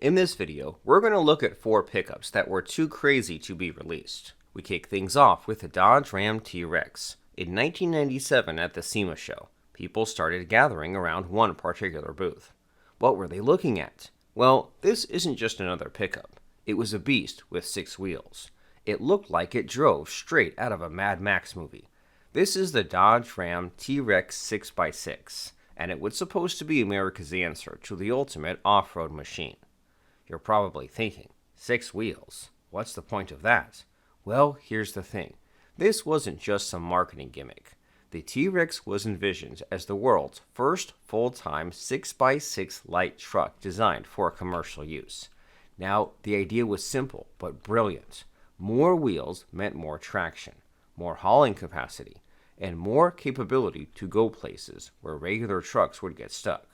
In this video, we're going to look at 4 pickups that were too crazy to be released. We kick things off with the Dodge Ram TRex. In 1997 at the SEMA show, people started gathering around one particular booth. What were they looking at? Well, this isn't just another pickup. It was a beast with 6 wheels. It looked like it drove straight out of a Mad Max movie. This is the Dodge Ram TRex 6x6, and it was supposed to be America's answer to the ultimate off-road machine. You're probably thinking, 6 wheels? What's the point of that? Well, here's the thing. This wasn't just some marketing gimmick. The T-Rex was envisioned as the world's first full-time 6x6 light truck designed for commercial use. Now, the idea was simple but brilliant. More wheels meant more traction, more hauling capacity, and more capability to go places where regular trucks would get stuck.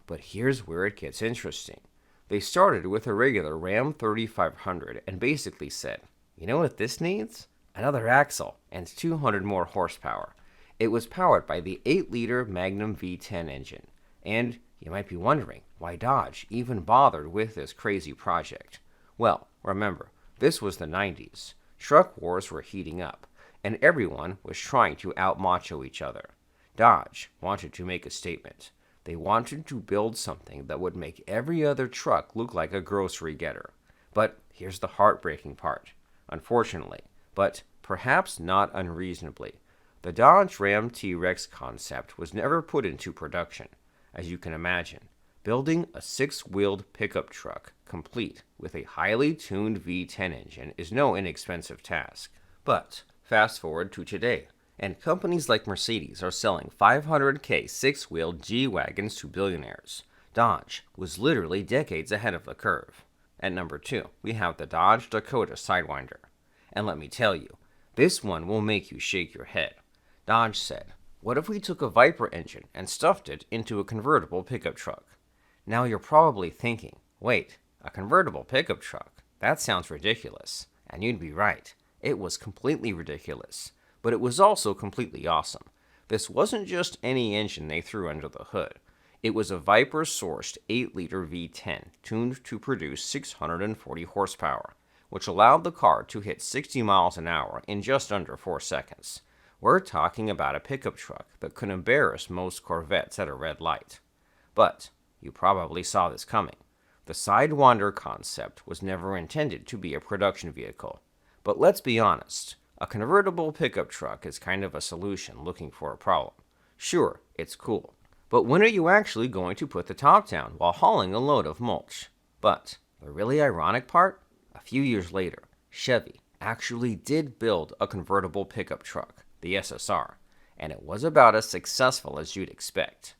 But here's where it gets interesting. They started with a regular Ram 3500 and basically said, you know what this needs? Another axle and 200 more horsepower. It was powered by the 8-liter Magnum V10 engine. And you might be wondering why Dodge even bothered with this crazy project. Well, remember, this was the 90s. Truck wars were heating up, and everyone was trying to out-macho each other. Dodge wanted to make a statement. They wanted to build something that would make every other truck look like a grocery getter. But here's the heartbreaking part. Unfortunately, but perhaps not unreasonably, the Dodge Ram TRex concept was never put into production. As you can imagine, building a 6-wheeled pickup truck complete with a highly tuned V10 engine is no inexpensive task. But fast forward to today, and companies like Mercedes are selling 500k 6-wheeled G-Wagons to billionaires. Dodge was literally decades ahead of the curve. At number 2, we have the Dodge Dakota Sidewinder. And let me tell you, this one will make you shake your head. Dodge said, what if we took a Viper engine and stuffed it into a convertible pickup truck? Now you're probably thinking, wait, a convertible pickup truck? That sounds ridiculous. And you'd be right. It was completely ridiculous. But it was also completely awesome. This wasn't just any engine they threw under the hood. It was a Viper-sourced 8-liter V10 tuned to produce 640 horsepower, which allowed the car to hit 60 miles an hour in just under 4 seconds. We're talking about a pickup truck that could embarrass most Corvettes at a red light. But you probably saw this coming. The Sidewinder concept was never intended to be a production vehicle. But let's be honest, a convertible pickup truck is kind of a solution looking for a problem. Sure, it's cool. But when are you actually going to put the top down while hauling a load of mulch? But the really ironic part? A few years later, Chevy actually did build a convertible pickup truck, the SSR, and it was about as successful as you'd expect.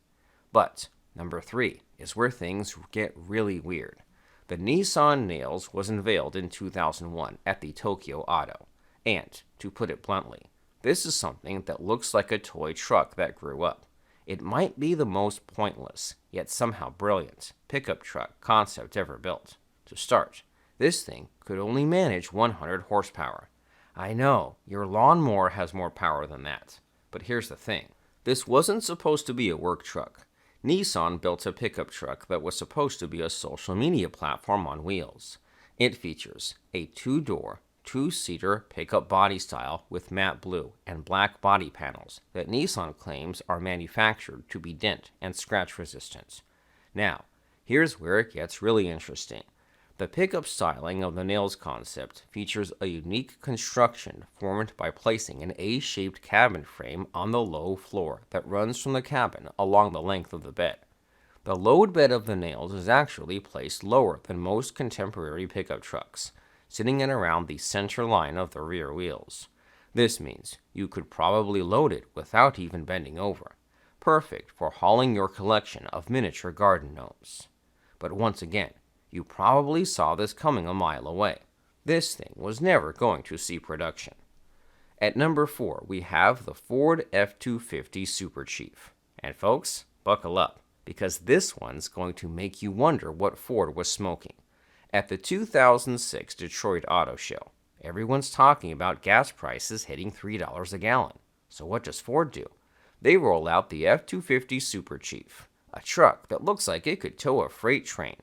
But number 3 is where things get really weird. The Nissan Nails was unveiled in 2001 at the Tokyo Auto, and, to put it bluntly, this is something that looks like a toy truck that grew up. It might be the most pointless, yet somehow brilliant, pickup truck concept ever built. To start, this thing could only manage 100 horsepower. I know, your lawnmower has more power than that. But here's the thing. This wasn't supposed to be a work truck. Nissan built a pickup truck that was supposed to be a social media platform on wheels. It features a 2-door, 2-seater pickup body style with matte blue and black body panels that Nissan claims are manufactured to be dent and scratch resistant. Now, here's where it gets really interesting. The pickup styling of the Nails concept features a unique construction formed by placing an A-shaped cabin frame on the low floor that runs from the cabin along the length of the bed. The load bed of the Nails is actually placed lower than most contemporary pickup trucks, sitting at around the center line of the rear wheels. This means you could probably load it without even bending over. Perfect for hauling your collection of miniature garden gnomes. But once again, you probably saw this coming a mile away. This thing was never going to see production. At number 4, we have the Ford F-250 Super Chief. And folks, buckle up, because this one's going to make you wonder what Ford was smoking. At the 2006 Detroit Auto Show, everyone's talking about gas prices hitting $3 a gallon. So what does Ford do? They roll out the F-250 Super Chief, a truck that looks like it could tow a freight train.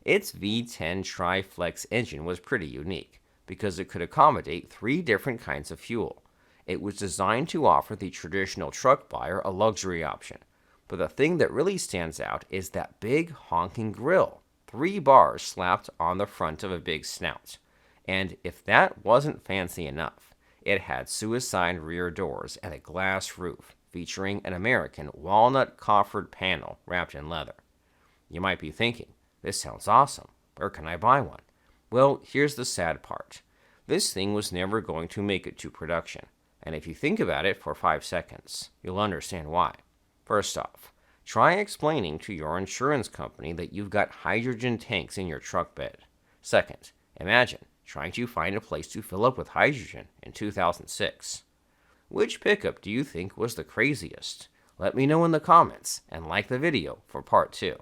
Its V10 Tri-Flex engine was pretty unique because it could accommodate 3 different kinds of fuel. It was designed to offer the traditional truck buyer a luxury option. But the thing that really stands out is that big honking grille, 3 bars slapped on the front of a big snout. And if that wasn't fancy enough, it had suicide rear doors and a glass roof featuring an American walnut coffered panel wrapped in leather. You might be thinking, this sounds awesome. Where can I buy one? Well, here's the sad part. This thing was never going to make it to production. And if you think about it for 5 seconds, you'll understand why. First off, try explaining to your insurance company that you've got hydrogen tanks in your truck bed. Second, imagine trying to find a place to fill up with hydrogen in 2006. Which pickup do you think was the craziest? Let me know in the comments and like the video for part 2.